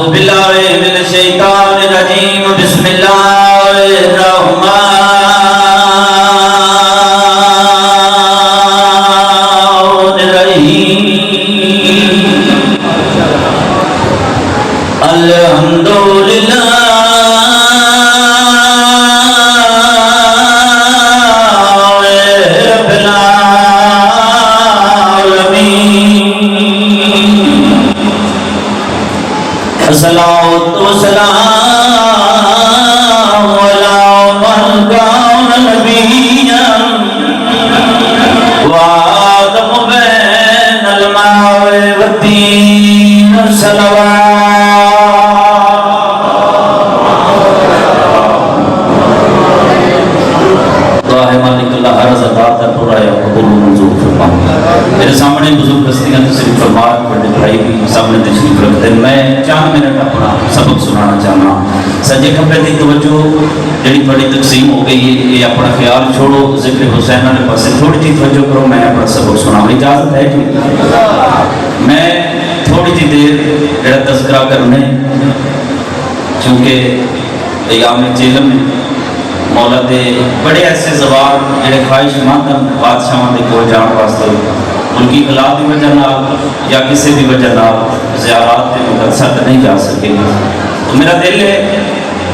باللہ من الشیطان الرجیم بسم اللہ الرحمن الرحیم الحمدللہ الصلاۃ والسلام علی من کان نبیا وآدم بین الماء والطین میرے سامنے بزرگ ہستیاں تشریف فرما بڑے بھائی بھی سامنے تشریف رکھتے ہیں. میں چند منٹ اپنا سبق سنانا چاہنا. سجے کھبے کی توجہ جڑی تھوڑی تقسیم ہو گئی ہے یہ اپنا خیال چھوڑو, ذکر حسین والے پاسے تھوڑی جی توجہ کرو. میں اپنا سبق سنا اجازت ہے جی؟ میں تھوڑی جی دیر جڑا تذکرہ کرنے چونکہ ایام جیلم میں مولا دے بڑے ایسے زوار جڑے خواہش مند بادشاہاں دے کول جان واسطے ان کی اولاد کی وجہ نال یا کسی بھی وجہ نال زیارات کے مقصد نہیں جا سکے. تو میرا دل ہے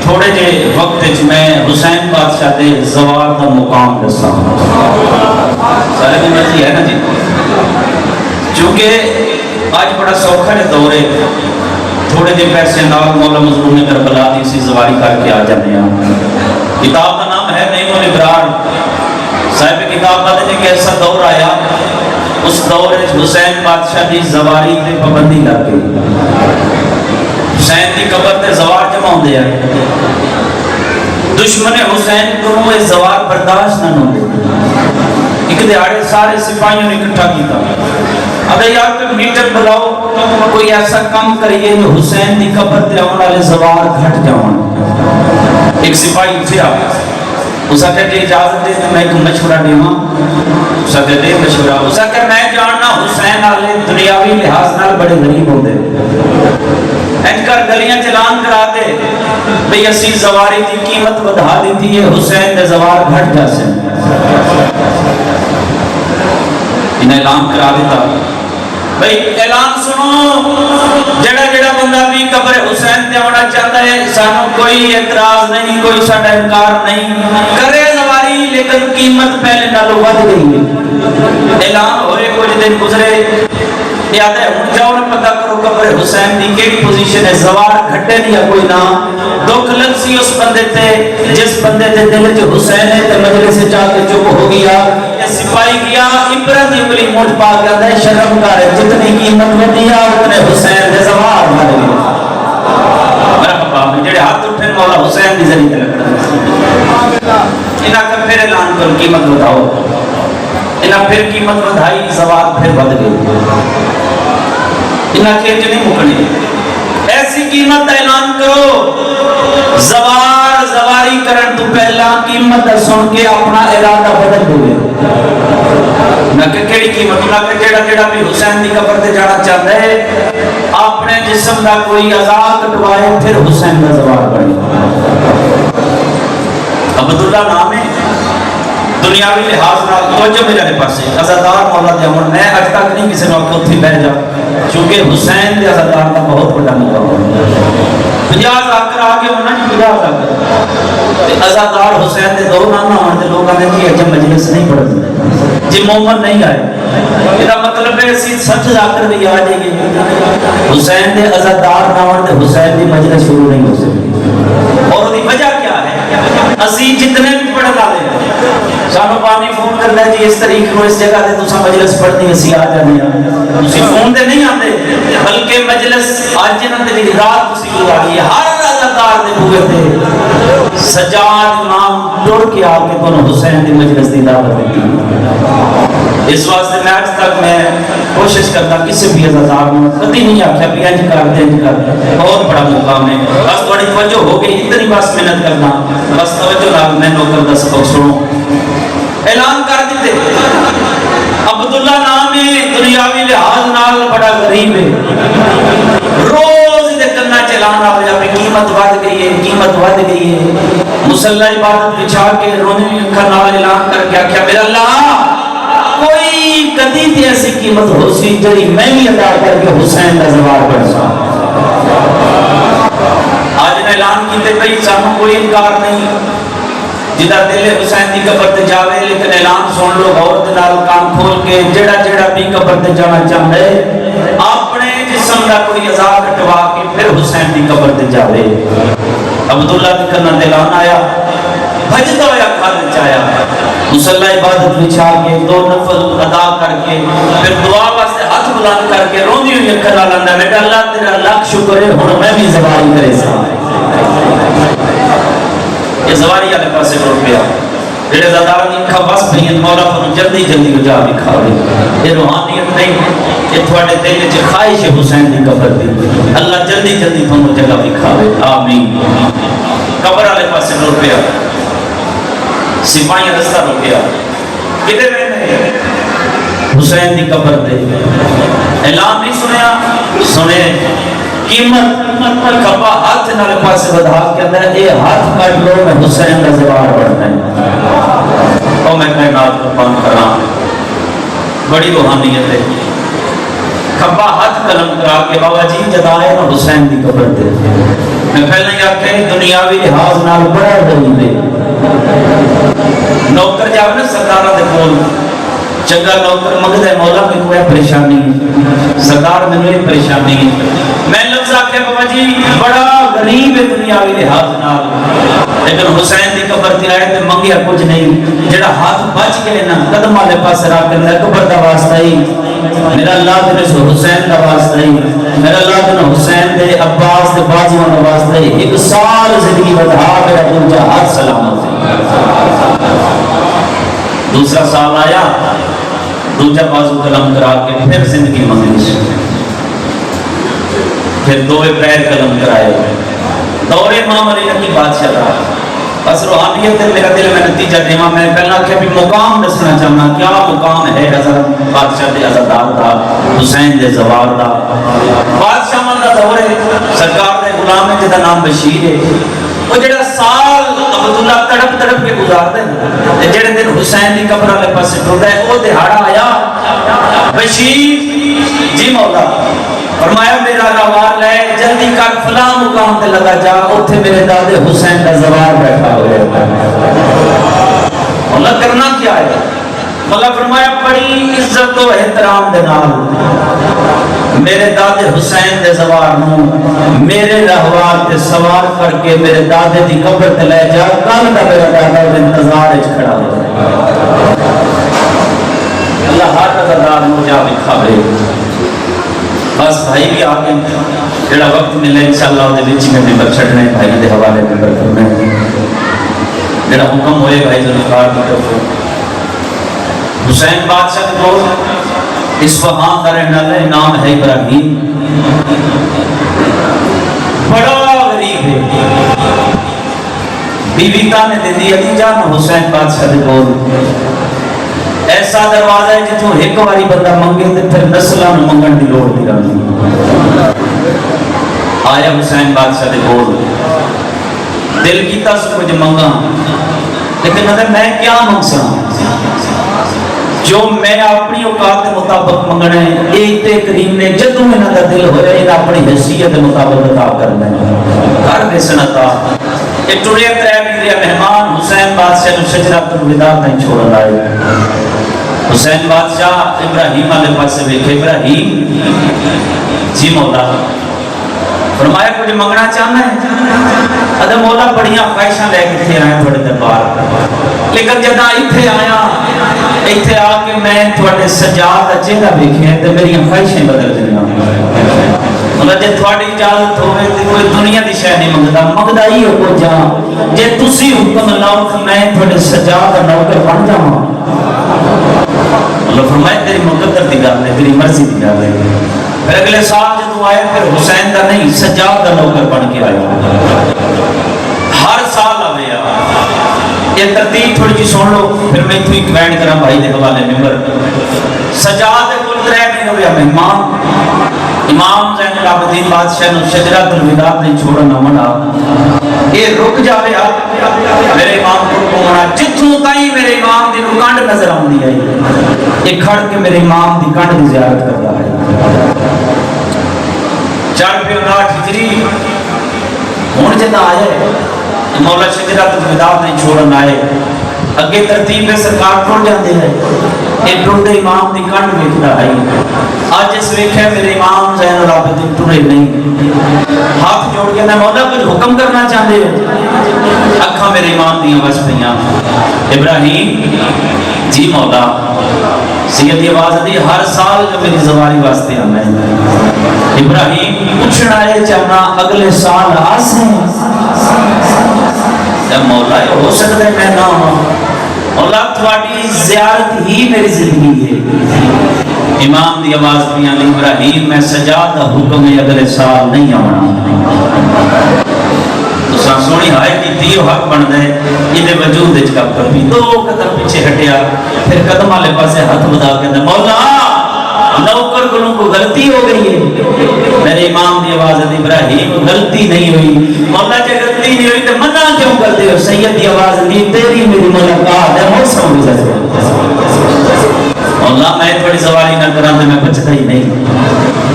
تھوڑے جے وقت وچ میں حسین بادشاہ دے زوار دا مقام دساں. سارے کی مرضی ہے نا جی؟ چونکہ آج بڑا سوکھا ہے دور ہے, تھوڑے جے پیسے نال مولا مظلوم کربلا دی سی زواری کر کے آ جانے ہیں. کتاب کا نام ہے نعیم الابرار. صاحب کتاب بات ہے کہ ایسا دور آیا, اس دور حسین بادشاہ دی زواری تے پابندی لگ گئی. حسین دی قبر تے زوار جمع ہوندے ہیں. دشمن حسین کو وہ زوار برداشت نہ ہوندے. ایک دیہڑے سارے سپاہیوں نے اکٹھا کیتا, ابے یار کوئی میٹر بلاؤ, کوئی ایسا کام کریے جو حسین دی قبر تے آنے والے زوار گھٹ جاؤں. ایک سپاہی اٹھیا, اس نے کہا اجازت دے تو میں ایک مشورہ دیواں. اس نے کہا دے مشورہ. اس نے کہا میں جاننا حسین والے دنیاوی لحاظ نال بڑے غریب ہوندے, انج کر گلیاں چلان کرا دے بھئی اسی زواری دی قیمت ودھا دیتی ہے, حسین دے زوار گھٹ جاسے. انہیں اعلان کرا دیتا بھئی اعلان سنو, جڑا جڑا بندہ بھی قبر حسین تے آنا چاہتا ہے سانو کوئی اعتراض نہیں, کوئی ساڈا انکار نہیں کرے زواری, لیکن قیمت پہلے نالوں ود گئی ہے. اعلان ہوئے کچھ دن گزرے, یاد ہے ہن جاؤ پتہ کرو قبر حسین دی کیڑی پوزیشن ہے, زوار گھٹے نہیں کوئی نہ. دکھ لگ سی اس بندے تے جس بندے دے دل وچ حسین ہے تے مجلس سے جا کے چپ ہو گیا. سپاہی گیا عبرت دی انگلی منہ پا کے آندا ہے شرم کر, جتنی قیمت ودی آ اتنے حسین دے زوار ود گئے. مرحبا جڑے ہاتھ اٹھے مولا حسین دی ذریعے تے لگدا. انہاں کا پھر اعلان کرو قیمت وداؤ. انہاں پھر قیمت ودائی, زوار پھر ود گئے. انہاں کھیچ نہیں مکنے, ایسی قیمت کا اعلان کرو زوار زواری کرن تو پہلا قیمت سن کے اپنا ارادہ بدل دو. نہ کہ کیڑی قیمت, نہ کہ جڑا جڑا بھی حسین دی قبر تے جانا چاہتا ہے اپنے جسم دا کوئی اعضاء کٹوائے پھر حسین دا زوار بنے. عبداللہ نام ہے, دنیاوی لحاظ نال توجہ میرے پاسے عزادار مولا دے امن. میں اج تک نہیں کسی نے آکھیا اوتھے بیٹھ جا, چونکہ حسین دے عزادار دا بہت بڑا مقام ہے. 50 آکر آگے ہونا نہیں, 50 آکر عزادار حسین دے دو نانا ہونے دے لوگ آنے کی اجم مجلس نہیں پڑھ دے جی مومن نہیں آئے. یہ مطلب ہے اسی 60 آکر بھی آ جائے گی حسین دے عزادار نہ ہونے دے حسین دی مجلس شروع نہیں ہو سکتی. اور دی وجہ کیا ہے؟ اسی جتنے بھی پڑھ لالے سانو پانی فون کرنا ہے جی اس طریقے کو اس جگہ دے تسا مجلس پڑھنی اسی آ جانے ہیں. تسی فون دے نہیں آتے بلکہ مجلس آج جنہاں دے بھی رات تسی گزاری ہے. ہر عزادار دے بوئے تے سجاد امام ٹر کے آ کے تو حسین دی مجلس دی دعوت دیتی. اس واسطے میں آج تک میں کوشش کرتا کسی بھی عزادار میں کبھی نہیں آکھیا بھی انج کر دے انج کر دے. بہت بڑا مقام ہے. بس تھوڑی توجہ ہو گئی, اتنی بس محنت کرنا, بس توجہ نال میں نوکر دا سبق سنو. اعلان کر دیتے عبداللہ نام ہے, دنیاوی لحاظ نال بڑا غریب ہے, روز دے کرنا چلا اعلان آ گیا کہ قیمت بڑھ گئی ہے، قیمت بڑھ گئی ہے. مصلی عبادت بچھا کے رونے اکھر نال اعلان کر کے آخیا میرا اللہ کوئی کدی تے ایسی قیمت ہو سی جڑی میں بھی ادا کر کے حسین کا زوار بن سا. آج نے اعلان کیتے بھائی سانو کوئی انکار نہیں، جدا دل حسین دی قبر تے جاوے، لیکن اعلان سن لو غور دے نال کان کھول کے، جڑا جڑا بھی قبر تے جانا چاہندا ہے اپنے جسم دا کوئی اعضاء کٹوا کے پھر حسین دی قبر تے جاوے. عبداللہ دی کنن تے اعلان آیا، بھجدا ہویا گھر وچ آیا، مصلی عبادت بچھا کے 2 نفل ادا کر کے پھر دعا واسطے ہاتھ بلند کر کے روندی ہوئی اکھر نال آندا بیٹا اللہ تیرا لاکھ شکر ہے ہن میں بھی زواری کرے سا. یہ زواری والے پاسے ٹر گیا، جڑے زادار دی اکھاں وس پئیاں مولا پر جلدی جلدی اجا دکھاوے. یہ روحانیت نہیں، یہ تھوڑے دل وچ خواہش ہے حسین دی قبر دی، اللہ جلدی جلدی تھانوں جگہ دکھاوے. آمین. قبر والے پاسے ٹر گیا، سپاہی رستہ رکیا، کدھر رہنے حسین دی قبر دے اعلان نہیں سنیا، سنے قیمت کھپا ہاتھ نال پاسے بدھا کے اندر اے ہاتھ کٹ لو میں حسین کا زوار بڑھنا ہے. او میں کائنات قربان کراں، بڑی روحانیت ہے. کھپا ہاتھ قلم کرا کے بابا جی جدا ہے نا حسین دی قبر دے. میں پہلے یہ آخیا دنیاوی لحاظ نال بڑا غریب ہے. نوکر جاوے نا سرداراں دے کول، چنگا نوکر منگدا ہے مولا مینوں اے پریشانی، سردار مینوں اے پریشانی. میں لفظ آخیا بابا جی بڑا غریب ہے دنیاوی لحاظ نال، لیکن حسین دی قبر تے آئے تے منگیا کچھ نہیں. جڑا ہاتھ بچ گئے نا قدم والے پاس رکھ کے قبر دا واسطہ ہی میرا اللہ دے حسین دا واسطہ ہی، میرا اللہ دے حسین دے عباس دے بازواں دا واسطہ ہی 1 سال زندگی بڑھا میرا دوجا ہاتھ سلامت. دوسرا سال آیا، دوجا بازو قلم کرا کے پھر زندگی منگی، پھر 2 پیر قلم کرائے. دور امام علی کی بادشاہ رہا. بس روحانیت ہے میرا دل میں نتیجہ دیواں. میں پہلا کہ بھی مقام دسنا چاہنا، کیا مقام ہے حضرت بادشاہ دے عزادار دا، حسین دے زوار دا. بادشاہ دا دور ہے، سرکار دے غلام ہے جدا نام بشیر ہے. وہ جڑا سال عبداللہ تڑپ تڑپ کے گزارتے ہیں، جڑے دن حسین دی قبر والے پاسے ٹردا ہے وہ دہاڑا آیا. بشیر جی مولا فرمایا میرا روار لے جلدی کر فلاں مقام تے لگا جا، اوتھے میرے دادے حسین کا زوار بیٹھا ہوا ہے. اللہ کرنا کیا ہے؟ اللہ فرمایا بڑی عزت و احترام دے نال میرے دادے حسین دے زوار نو میرے رہوار تے سوار کر کے میرے دادے دی قبر تے لے جا، کل دا میرا دادا انتظار وچ کھڑا ہو. اللہ ہر عزادار نو جا دکھاوے. بس بھائی بھی آگے جڑا وقت ملے انشاءاللہ دے وچ میں ممبر چھڑنے بھائی دے حوالے ممبر کرنا جڑا حکم ہوئے بھائی ذوالفقار کی طرف. حسین بادشاہ کے دور اصفہان کا رہنے والا نام ہے ابراہیم، بڑا غریب ہے. بیوی نے دے دی علی جان حسین بادشاہ کے دور ایسا دروازہ ہے جتوں ایک باری بندہ منگے تے پھر نسلاں منگن دی لوڑ نہیں رہندی. آیا حسین بادشاہ دے کول، دل کیتا سو کچھ منگا، لیکن اگر میں کیا منگسا جو میں اپنی اوقات کے مطابق منگنا ہے. ایک تے کریم نے جدوں انہاں دا دل ہویا انہاں اپنی حیثیت کے مطابق عطا کرنا ہے. کر دے سن عطا. یہ ٹریا ترے میرے مہمان حسین بادشاہ نو شجرۃ الوداع تائیں چھوڑن آئے. حسین بادشاہ ابراہیم علیہ پاس سے ویکھے، ابراہیم جی مولا فرمایا کچھ منگنا چاہنا ہے؟ ادھر مولا بڑیاں خواہشاں لے کے تھے آئے تھوڑے دربار، لیکن جدہ ایتھے آیا ایتھے آ کے میں تھوڑے سجاد چہرہ ویکھے تے میری خواہشیں بدل گئیں. مطلب جے تھوڑی اجازت ہوئے تے کوئی دنیا دی شے نہیں منگدا، منگدا ہی ہو کو جا جے تسی حکم لاؤ کہ میں تھوڑے سجاد نوکر بن جاواں. اللہ فرمائے تیری مقدر دی گل ہے، تیری مرضی دی گل ہے. پھر اگلے سال جدوں آئے پھر حسین دا نہیں سجاد دا نوکر بن کے آئے. ہر سال آوے یہ ترتیب تھوڑی جی سن لو، پھر میں اتنی کمینڈ کرا بھائی دے حوالے ممبر. سجاد دے کول 3 مہینے ہویا مہمان امام زین العابدین بادشاہ نو شجرۃ الوداع نہیں چھوڑنا منا یہ رک جاوے میرے امام کو ہونا جتھوں تائیں میرے امام دی کنڈ نظر آندی ہے یہ کھڑ کے میرے امام دی کنڈ دی زیارت کرتا ہے 459 ہجری ہن جدا آئے مولا شجرۃ الوداع نہیں چھوڑن آئے اگے ترتیب ہے سرکار ٹر جاندے ہیں یہ ٹرتے امام دی کنڈ ویکھدا ہے اج اس ویکھیا میرے امام زین العابدین ٹرے نہیں ہاتھ جوڑ کے میں مولا کچھ حکم کرنا چاہتے ہو اکھاں میرے امام دی بس پیاں ابراہیم جی مولا سیدی آواز دی ہر سال جو میری زواری واسطے آنا ہے ابراہیم پوچھنا ہے چاہنا اگلے سال آسیں جب مولا ہو سکتا ہے میں نہ ہوں مولا تھوڑی زیارت ہی میری زندگی ہے امام دی آواز پیاں ابراہیم میں سجاد حکم اگلے سال نہیں آنا تو سونی ہائے کی دیو حق بن دے یہ وجود اچ کب کبھی 2 قدم پیچھے ہٹیا پھر قدم والے پاسے ہاتھ بدا کے مولا نوکر گلوں کو غلطی ہو گئی ہے میرے امام دی آواز ہے ابراہیم غلطی نہیں ہوئی مولا جے غلطی نہیں ہوئی تو منع کیوں کرتے ہو سید دی آواز دی تیری میری ملاقات ہے موسم گزر مولا میں تھوڑی سواری نہ کراں تے میں بچتا ہی نہیں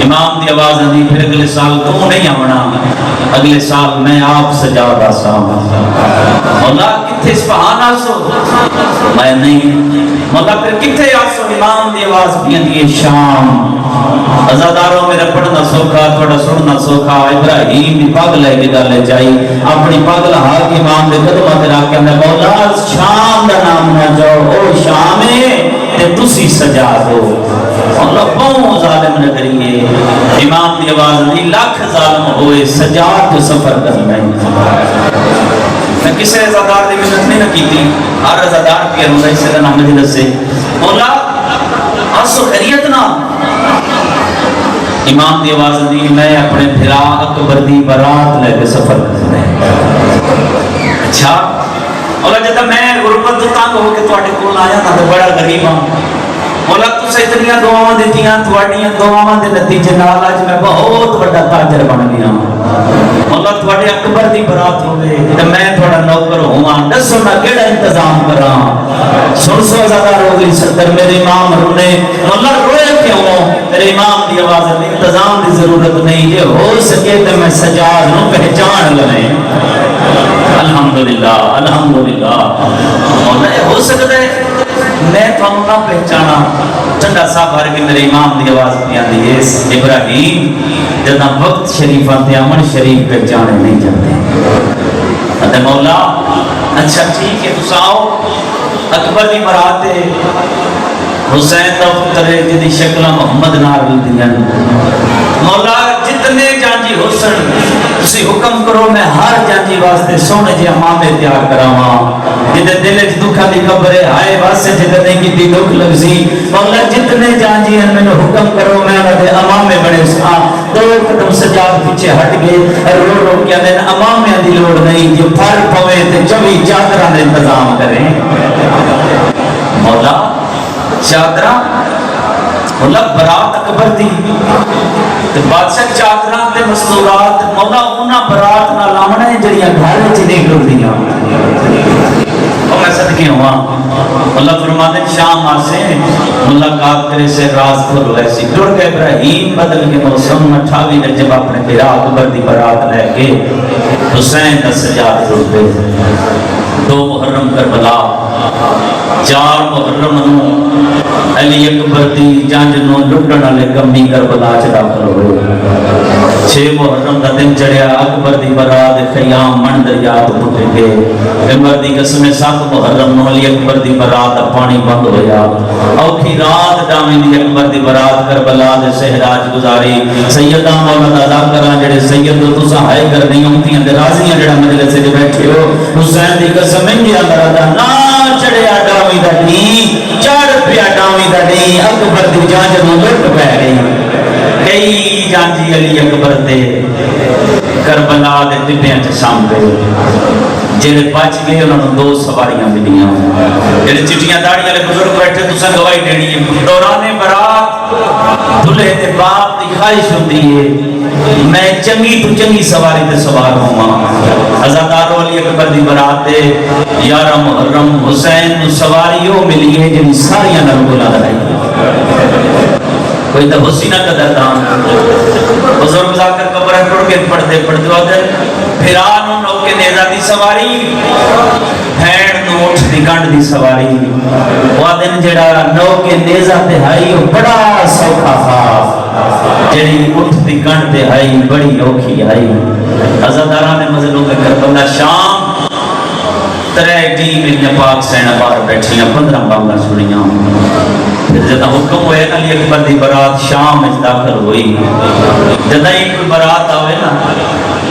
امام دی آواز دی پھر اگلے سال تو نہیں آونا اگلے سال میں آپ سجاد آسا مولا کتھے اسفہان آسو میں نہیں مولا پھر کتھے آسو امام دی آواز پیاں دی شام ازاداروں میرا پڑھنا سوکھا تھوڑا سننا سوکھا ابراہیم بھی پاگ لے کے گالے جائی اپنی پاگ لہا کے امام دے قدمہ تیرا کے اندر مولا شام دا نام نہ جاؤ او شامے تے تسی سجا دو اللہ بہت ظالم نہ کریے امام دی آواز نہیں لاکھ ظالم ہوئے سجا تو سفر کر لیں میں کسے ازادار دی منت نہیں نہ کی تھی ہر ازادار کی روزہ اس سے نام مجلس سے مولا آسو خیریت نا امام دی آواز دی میں اپنے بھرا اکبر دی برات لے کے سفر کر لیں اچھا مولا جب میں غربت تنگ ہو کے تواڈے کول آیا تھا تو بڑا غریب ہوں مولا تسیں اتنی دعاواں دتیاں تواڈیاں دعاواں دے نتیجے نال اج میں بہت بڑا تاجر بن گیا مولا تواڈے اکبر دی برات ہوے تے میں تھوڑا نوکر ہوواں دسو میں کیڑا انتظام کراں سن سو زیادہ روگی صدر میرے امام رونے مولا روئے کیوں میرے امام دی آواز دی انتظام دی ضرورت نہیں یہ ہو سکے تے میں سجاد نو پہچان لیں الحمدللہ الحمدللہ مولا ہو سکتا ہے میں تھانوں نہ پہچانا ٹھنڈا صاحب ہر کے میرے امام دی آواز پیاں دی اس ابراہیم جنا وقت شریفہ تے امن شریف پہچانے نہیں جاتے تے مولا اچھا ٹھیک ہے تساں آؤ اکبر دی برات حسین دا پتر جدی شکل محمد نال دیاں مولا جتنے جانجی حسن تسی حکم کرو میں ہر جانجی واسطے سونے جے امامے تیار کراواں جدے دل وچ دکھاں دی خبر ہے ہائے واسطے جدے نہیں کیتی دکھ لگسی مولا جتنے جانجی ہیں مینوں حکم کرو میں انہاں دے امامے بنے سا 2 قدم سجاد پیچھے ہٹ گئے رو رو کے دن امامے دی لوڑ نہیں جو پھر پوے تے 24 چادراں دا انتظام کریں مولا چادراں مولا برات اکبر دی تے بادشاہ چادراں تے مستورات مولا انہاں برات نال آونا ہے جڑیاں گھر وچ نکلدیاں او میں صدقے ہواں اللہ فرماتے شام آسے ملاقات کرے سے راز کھل ویسی ٹر گئے ابراہیم بدل کے موسم 28 نے جب اپنے پھرا اکبر دی برات لے کے حسین دا سجاد ٹر گئے 2 محرم کربلا 4 محرم نو علی اکبر دی جنگ نو لٹن والے کمی کربلا چ داخل ہوئے 6 محرم دا دن چڑھیا اکبر دی برات خیام من دریا تے ٹوٹ گئے عمر دی قسم 7 محرم نو علی اکبر دی برات دا پانی بند ہویا اوکھی رات ڈاویں دی اکبر دی برات کربلا دے صحرا وچ گزاری سیدہ مولا ادا کراں جڑے سید تو تساں ہائے کر نہیں ہوندیاں تے راضیاں جڑا مجلس وچ بیٹھے ہو حسین دی قسم انجی اللہ دا نا چڑھیا ڈاویں دا نہیں چڑھ پیا ڈاویں دا نہیں اکبر دی جان نو لٹ پے گئی کئی جانجی علی اکبر دے کربلا دے ٹٹیاں چ سامنے جڑے بچ گئے انہاں نوں 2 سواریاں ملیاں جڑے چٹیاں داڑھی والے بزرگ بیٹھے تساں گواہی دینی ہے دوران برات دلہے دے باپ دی خواہش ہوتی ہے میں چنگی تو چنگی سواری تے سوار ہوں عزادار علی اکبر دی برات دے 11 محرم حسین نو سواری ہو ملی ہے جن ساریاں نال بولا دائی کوئی تو حسینہ قدر دان بزرگ جا کر قبرہ ٹوڑ کے پڑھتے پڑھتے آدھر پھر آنو نو کے نیزہ دی سواری بھیڑ نو اٹھ دی گنڈ دی سواری وادن جڑا نو کے نیزہ تے ہائی بڑا سوکھا خواہ جڑی اٹھ دی گنڈ تے ہائی بڑی اوکھی آئی عزاداران مظلوم میں کربلا شام ترے جی میری پاک سینہ بار بیٹھیاں 15 بانگا سنیاں پھر جدہ حکم ہوئے نا علی اکبر دی برات شام میں داخل ہوئی جدہ ایک کوئی برات آوے نا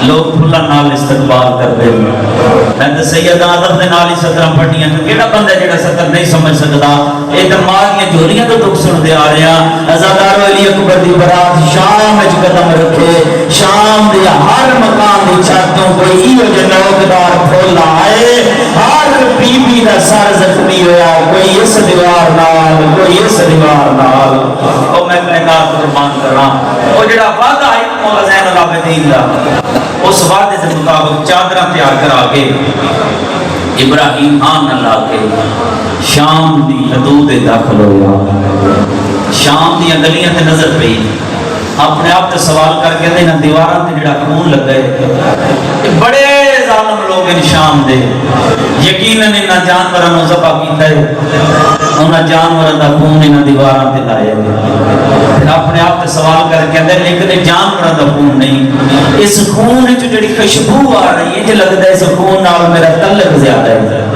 لوگ پھلا نال استقبال کر دے میں تو سید آدم دے نال ہی سترہ پڑھنیاں تو کیڑا بندہ جڑا ستر نہیں سمجھ سکتا اے دماغیاں جولیاں تو دکھ سن دے آ رہے ہیں عزادار علی اکبر دی برات شام میں قدم رکھے شام دے ہر مکان دی چھاتوں کوئی ایو جنوکدار پھولا آئے ہر بی بی دا سر زخمی ہویا کوئی اس دیوار نال کوئی اس دیوار نال او میں کائنات قربان کر رہا او جڑا وعدہ ہے مولا زین العابدین دا اس وعدے سے مطابق چادرہ تیار کرا کے ابراہیم آن اللہ کے شام دی حدود داخل ہویا شام دی گلیاں تے نظر پئی اپنے آپ تے سوال کر کے دینا دیواراں تے جڑا خون لگ گئے بڑے ظالم لوگ ان شام دے یقیناً انہاں جانوراں نوں ذبح کیتا ہے انہاں جانوراں دا خون انہاں دیواراں تے لایا پھر اپنے آپ تے سوال کر کے اندر لیکن جانوراں دا خون نہیں اس خون وچ جڑی خوشبو آ رہی ہے کہ لگدا ہے اس خون نال میرا تعلق زیادہ ہے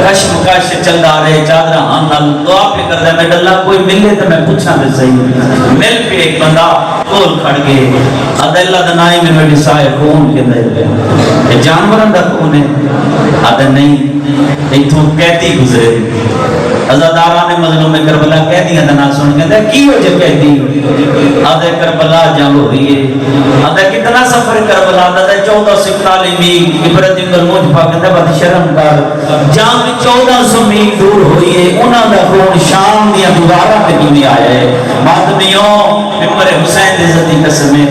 کشمکش چلدا رہے چادر ہم نال دعا پہ کردا میں اللہ کوئی ملے تو میں پوچھاں تے صحیح مل کے ایک بندہ کول کھڑ گئے اللہ دا نائی میں میری سائے خون کے اندر یہ جانوراں دا خون ہے آدھا نہیں ایتھوں قیدی گزرے عزاداران مظلوم کربلا قیدیاں دا نام سن کے کی ہو جے قیدی آدھا کربلا جنگ ہوئی ہے آدھا کتنا سفر کربلا آدھا 1441 میل ابراہیم الموج پاک بد شرم کر جنگ 1400 میل دور ہوئی ہے انہاں دا خون شام دی دیواراں تے کیویں آیا ہے ماتمیوں پیغمبر حسین دی عزت دی قسم ہے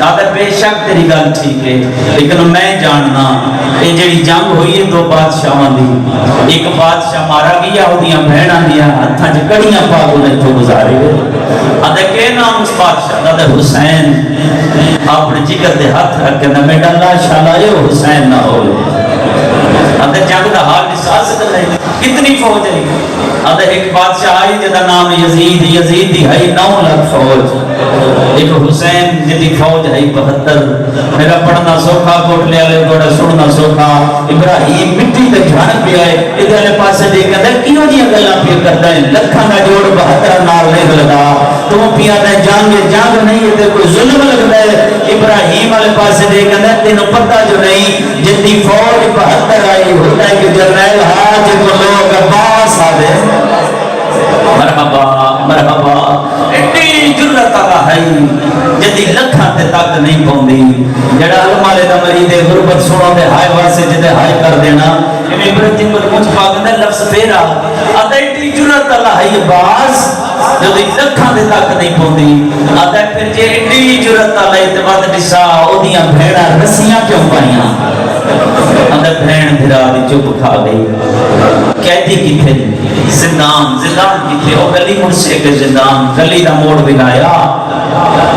آدھا بے شک تیری گل ٹھیک ہے لیکن میں جاننا یہ جڑی جنگ ہوئی ہے دو بادشاہاں دی ایک بادشاہ مارا گیا اودیاں بہناں دیا ہتھاں چ کڑیاں پا کے تو گزارے آدھا کہ نام اس بادشاہ دا حسین اپنے جگر دے ہاتھ رکھ کے میں ڈلا شالائے حسین نہ ہوئے آدھا جنگ دا حال سیاست ہے کتنی فوج ہے آدھا ایک بادشاہ آئی جدا نام یزید یزید دی ہے 9 لاکھ فوج ایک حسین جدی فوج ہے 72 میرا پڑھنا سوکھا کوٹلے والے گوڑا سننا سوکھا ابراہیم مٹی تے جھان پہ آئے ادھر والے پاسے دیکھ کے کیوں جی گلاں پہ کردا ہے لکھاں دا جوڑ 72 نال نہیں لگا تو پیا تے جنگ نہیں تے کوئی ظلم لگدا ہے ابراہیم والے پاسے دیکھ کے تینوں پتہ جو نہیں جتنی فوج 72 آئی ہوتا ہے کہ جنرل حاج کو لوگ عباس آدھے مرحبا مرحبا اتنی جرت آگا ہے جدی لکھاں تے تک نہیں پوندی جڑا علمالے دا مریض غربت سنوں دے ہائے واسے جدے ہائے کر دینا ابراہیم کو کچھ پاک دے لفظ پھیرا آدھا اتنی جرت آگا ہے عباس جدی لکھاں تے تک نہیں پوندی آدھا پھر جے اتنی جرت آگا اتباد ڈسا او دیاں بھیڑا رسیاں کیوں پائیاں اندر بہن دھرا دی چپ کھا گئی قیدی کتھے زندان کتھے او گلی مرسے کے زندان گلی دا موڑ بنایا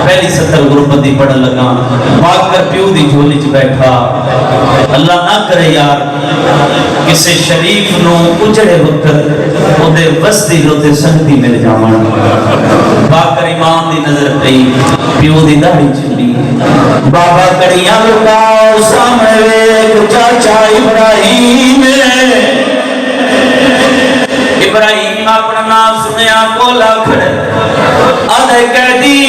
پہلی 70 غربت دی پڑھن لگا بھاگ کر پیو دی جھولی چ بیٹھا اللہ نہ کرے یار کسے شریف نو اجڑے وقت او دے وستی روتے سنگتی مل جاون بھاگ کر امام دی نظر پئی پیو دی داڑھی چلی بابا کڑیاں لکاؤ سامنے چاچا ابراہیم ابراہیم اپنا نام سنیا کولا کھڑے آدھے قیدی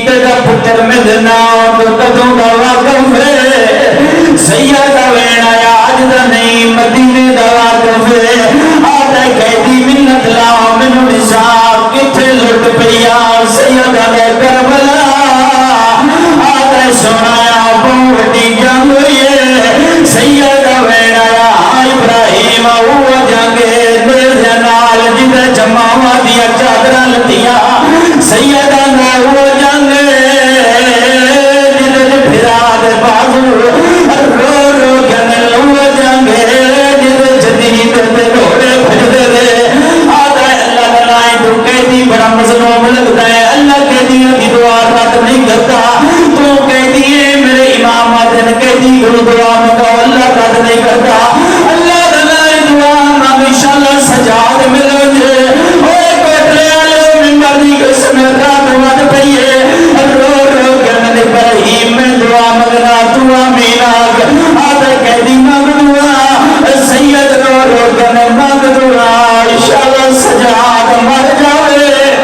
تیرا پتر ملنا تو قدوں کا واقف ہے سیدہ وینا آج دا نہیں مدینے دا واقف ہے آدھے قیدی منت لاؤ منو نصاب کتھے لٹ پیا سیدہ دے کربلا آدھے سنایا بوڑی جنگ یہ سیدہ وینا ابراہیم ہوا جنگے دل جنال جدہ جماوہ دعا منگو اللہ رد نہیں کرتا اللہ دلائی دعا مانگ انشاءاللہ سجاد ملو جے اوے کوٹلے آلے ممبر دی قسم رات ود پئیے رو رو کے میں ابراہیم میں دعا منگنا تو آمین آگ آدھے قیدی مانگ دعا سید رو رو کے میں مانگ دعا انشاءاللہ سجاد مر جاوے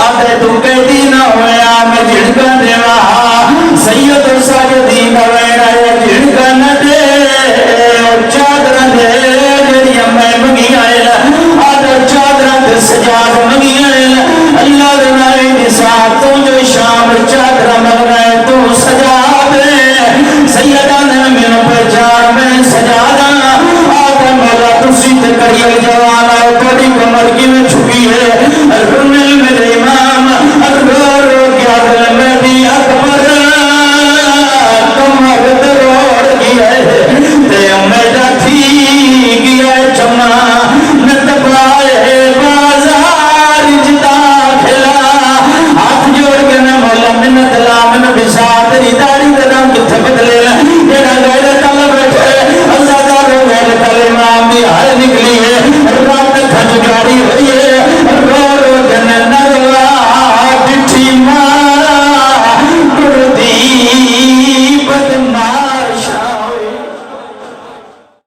آدھے تو قیدی نہ ہویا میں جھڑکا دیوا سید ساجدین وینا جھڑکا نہ دے اور چادر دے جڑی میں منگی آئے آدھے چادر دے سجاد منگی آئے اللہ دنائی نسا تو جو شام چادر منگنا ہے تو سجا دے سیدہ نے من پہچان میں سجا دا آدھے مولا تسی تے کریے جوانا توڑی کمر کی میں چھپی ہے